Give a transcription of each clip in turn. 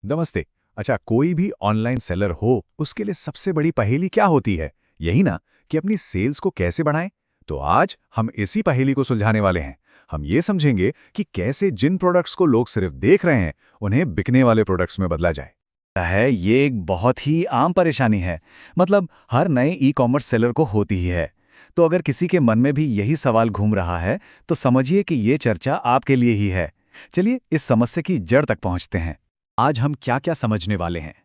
नमस्ते। अच्छा, कोई भी ऑनलाइन सेलर हो, उसके लिए सबसे बड़ी पहेली क्या होती है? यही ना कि अपनी सेल्स को कैसे बढ़ाएं? तो आज हम इसी पहेली को सुलझाने वाले हैं। हम ये समझेंगे कि कैसे जिन प्रोडक्ट्स को लोग सिर्फ देख रहे हैं, उन्हें बिकने वाले प्रोडक्ट्स में बदला जाए। ये एक बहुत ही आम परेशानी है। मतलब हर नए ई कॉमर्स सेलर को होती ही है। तो अगर किसी के मन में भी यही सवाल घूम रहा है, तो समझिए कि ये चर्चा आपके लिए ही है। चलिए इस समस्या की जड़ तक पहुंचते हैं। आज हम क्या-क्या समझने वाले हैं।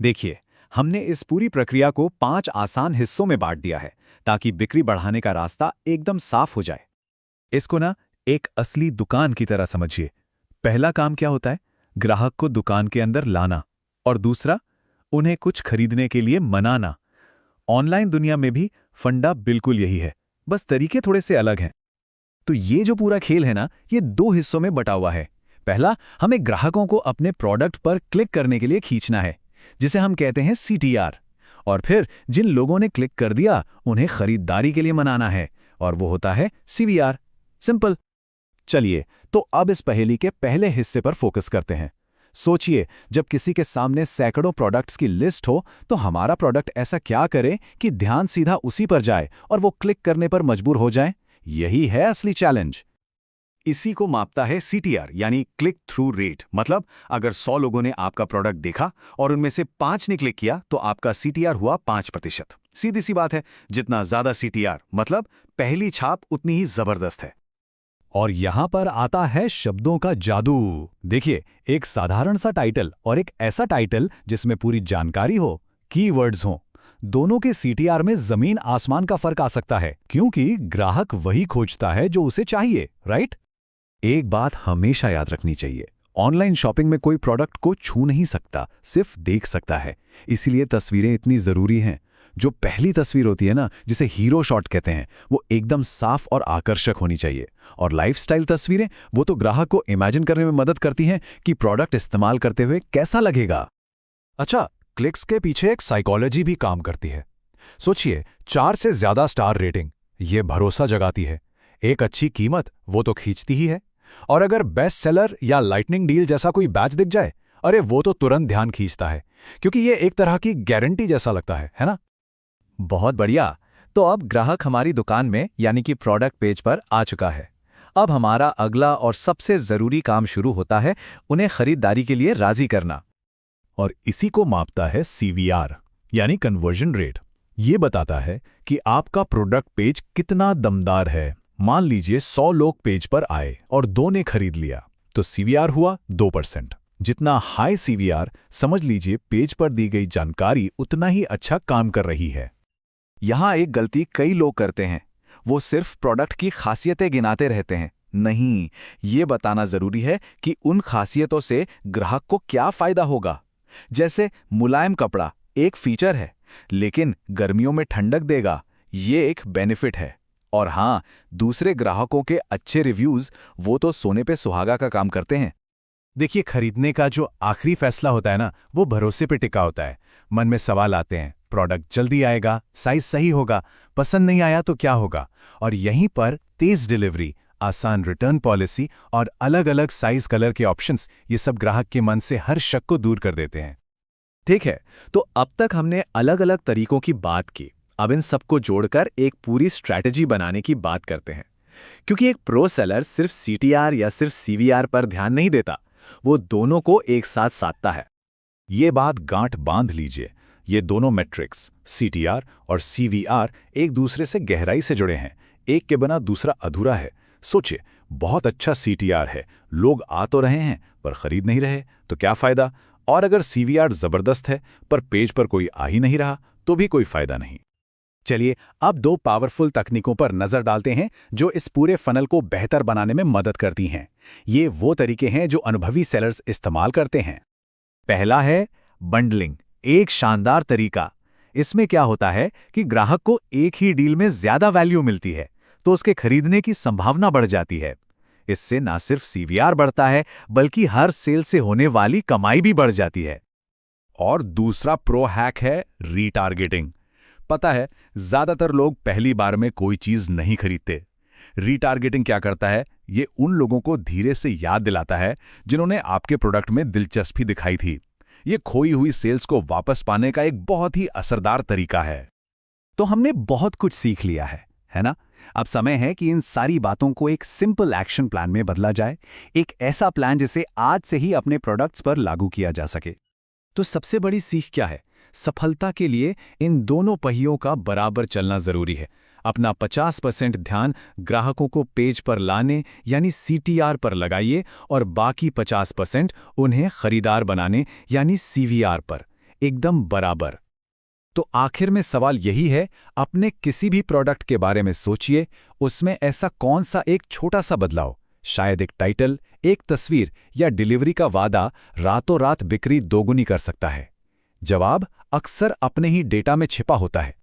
देखिए, हमने इस पूरी प्रक्रिया को 5 आसान हिस्सों में बांट दिया है, ताकि बिक्री बढ़ाने का रास्ता एकदम साफ हो जाए। इसको ना एक असली दुकान की तरह समझिए। पहला काम क्या होता है? ग्राहक को दुकान के अंदर लाना। और दूसरा, उन्हें कुछ खरीदने के लिए मनाना। ऑनलाइन दुनिया में भी फंडा बिल्कुल यही है, बस तरीके थोड़े से अलग हैं। तो ये जो पूरा खेल है ना, ये 2 हिस्सों में बटा हुआ है। पहला, हमें ग्राहकों को अपने प्रोडक्ट पर क्लिक करने के लिए खींचना है, जिसे हम कहते हैं सीटीआर। और फिर जिन लोगों ने क्लिक कर दिया, उन्हें खरीदारी के लिए मनाना है, और वो होता है सीवीआर। सिंपल। चलिए, तो अब इस पहेली के पहले हिस्से पर फोकस करते हैं। सोचिए, जब किसी के सामने सैकड़ों प्रोडक्ट्स की लिस्ट हो, तो हमारा प्रोडक्ट ऐसा क्या करे कि ध्यान सीधा उसी पर जाए और वो क्लिक करने पर मजबूर हो जाए? यही है असली चैलेंज। इसी को मापता है सीटीआर, यानी क्लिक थ्रू रेट। मतलब अगर 100 लोगों ने आपका प्रोडक्ट देखा और उनमें से 5 ने क्लिक किया, तो आपका सीटीआर हुआ 5%। सीधी सी बात है, जितना ज्यादा सीटीआर मतलब पहली छाप उतनी ही जबरदस्त है। और यहां पर आता है शब्दों का जादू। देखिए, एक साधारण सा टाइटल और एक ऐसा टाइटल जिसमें पूरी जानकारी हो, कीवर्ड्स हो, दोनों के सीटीआर में जमीन आसमान का फर्क आ सकता है, क्योंकि ग्राहक वही खोजता है जो उसे चाहिए, राइट? एक बात हमेशा याद रखनी चाहिए, ऑनलाइन शॉपिंग में कोई प्रोडक्ट को छू नहीं सकता, सिर्फ देख सकता है। इसीलिए तस्वीरें इतनी जरूरी हैं। जो पहली तस्वीर होती है ना, जिसे हीरो शॉट कहते हैं, वो एकदम साफ और आकर्षक होनी चाहिए। और लाइफस्टाइल तस्वीरें, वो तो ग्राहक को इमेजिन करने में मदद करती हैं कि प्रोडक्ट इस्तेमाल करते हुए कैसा लगेगा। अच्छा, क्लिक्स के पीछे एक साइकोलॉजी भी काम करती है। सोचिए, 4 से ज्यादा स्टार रेटिंग, ये भरोसा जगाती है। एक अच्छी कीमत, वो तो खींचती ही है। और अगर बेस्ट सेलर या लाइटनिंग डील जैसा कोई बैच दिख जाए, अरे वो तो तुरंत ध्यान खींचता है, क्योंकि ये एक तरह की गारंटी जैसा लगता है ना? बहुत बढ़िया। तो अब ग्राहक हमारी दुकान में, यानी कि प्रोडक्ट पेज पर आ चुका है। अब हमारा अगला और सबसे जरूरी काम शुरू होता है, उन्हें खरीदारी के लिए राजी करना। और इसी को मापता है सीवीआर, यानी कन्वर्जन रेट। ये बताता है कि आपका प्रोडक्ट पेज कितना दमदार है। मान लीजिए 100 लोग पेज पर आए और 2 ने खरीद लिया, तो सीवीआर हुआ 2%। जितना हाई सीवीआर, समझ लीजिए पेज पर दी गई जानकारी उतना ही अच्छा काम कर रही है। यहां एक गलती कई लोग करते हैं, वो सिर्फ प्रोडक्ट की खासियतें गिनाते रहते हैं। नहीं, ये बताना जरूरी है कि उन खासियतों से ग्राहक को क्या फायदा होगा। जैसे मुलायम कपड़ा एक फीचर है, लेकिन गर्मियों में ठंडक देगा, ये एक बेनिफिट है। और हां, दूसरे ग्राहकों के अच्छे रिव्यूज, वो तो सोने पे सुहागा का काम करते हैं। देखिए, खरीदने का जो आखिरी फैसला होता है ना, वो भरोसे पे टिका होता है। मन में सवाल आते हैं, प्रोडक्ट जल्दी आएगा, साइज सही होगा, पसंद नहीं आया तो क्या होगा? और यहीं पर तेज डिलीवरी, आसान रिटर्न पॉलिसी और अलग-अलग साइज कलर के ऑप्शंस, ये सब ग्राहक के मन से हर शक को दूर कर देते हैं। ठीक है, तो अब तक हमने अलग-अलग तरीकों की बात की। अब इन सबको जोड़कर एक पूरी स्ट्रैटेजी बनाने की बात करते हैं। क्योंकि एक प्रो सेलर सिर्फ सीटीआर या सिर्फ सीवीआर पर ध्यान नहीं देता, वो दोनों को एक साथ साधता है। ये बात गांठ बांध लीजिए, ये दोनों मैट्रिक्स सीटीआर और सीवीआर एक दूसरे से गहराई से जुड़े हैं। एक के बिना दूसरा अधूरा है। सोचिए, बहुत अच्छा सीटीआर है, लोग आ तो रहे हैं पर खरीद नहीं रहे, तो क्या फायदा? और अगर सीवीआर जबरदस्त है पर पेज पर कोई आ ही नहीं रहा, तो भी कोई फायदा नहीं। चलिए, अब 2 पावरफुल तकनीकों पर नजर डालते हैं जो इस पूरे फनल को बेहतर बनाने में मदद करती हैं। ये वो तरीके हैं जो अनुभवी सेलर्स इस्तेमाल करते हैं। पहला है बंडलिंग, एक शानदार तरीका। इसमें क्या होता है कि ग्राहक को एक ही डील में ज्यादा वैल्यू मिलती है, तो उसके खरीदने की संभावना बढ़ जाती है। इससे ना सिर्फ सीवीआर बढ़ता है, बल्कि हर सेल से होने वाली कमाई भी बढ़ जाती है। और दूसरा प्रो हैक है रीटारगेटिंग। पता है, ज्यादातर लोग पहली बार में कोई चीज नहीं खरीदते। रीटारगेटिंग क्या करता है? ये उन लोगों को धीरे से याद दिलाता है जिन्होंने आपके प्रोडक्ट में दिलचस्पी दिखाई थी। ये खोई हुई सेल्स को वापस पाने का एक बहुत ही असरदार तरीका है। तो हमने बहुत कुछ सीख लिया है ना? अब समय है कि इन सारी बातों को एक सिंपल एक्शन प्लान में बदला जाए, एक ऐसा प्लान जिसे आज से ही अपने प्रोडक्ट्स पर लागू किया जा सके। तो सबसे बड़ी सीख क्या है? सफलता के लिए इन दोनों पहियों का बराबर चलना जरूरी है। अपना 50% ध्यान ग्राहकों को पेज पर लाने यानी CTR पर लगाइए और बाकी 50% उन्हें खरीदार बनाने यानी CVR पर, एकदम बराबर। तो आखिर में सवाल यही है, अपने किसी भी प्रोडक्ट के बारे में सोचिए, उसमें ऐसा कौन सा एक छोटा सा बदलाव, शायद एक टाइटल, एक तस्वीर या डिलीवरी का वादा रातों रात बिक्री दोगुनी कर सकता है। जवाब अक्सर अपने ही डेटा में छिपा होता है।